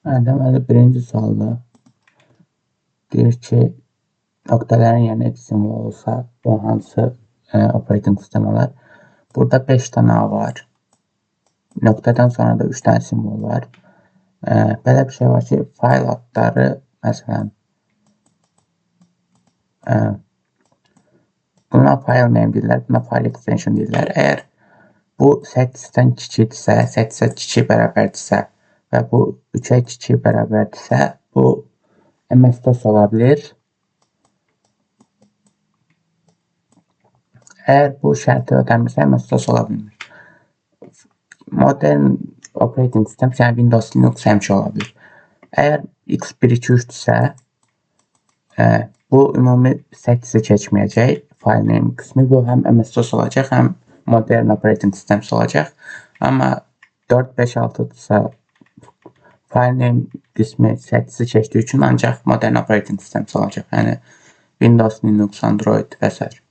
Deməli, birinci sualda deyir ki, nöqtələrin yerinə X simvolu olsa, bu hansı operating sistem olar? Burada 5 dənə A var. Nöqtədən sonra da 3 dənə simvol var. Belə bir şey var ki, fayl adları, məsələn, buna file name deyirlər, buna file extension deyirlər. Əgər bu 8-dən kiçikdirsə, 8-ə kiçik bərabərdirsə və bu 3-ə kiçik bərabərdirsə, bu MS-DOS ola bilir. Əgər bu şərti ödəmirsə, MS-DOS ola bilmir. Modern operating sistem, yəni Windows, Linux həmişə ola bilir. Əgər X123-dürsə, bu ümumi 8-i keçməyəcək, file name qismi. Bu həm MS-DOS olacaq, həm modern operating sistem olacaq. Amma 4, 5, 6-dırsa, file name qismi 8-i keçdiyi üçün ancaq modern operating sistem olacaq. Yəni Windows, Linux, Android və s.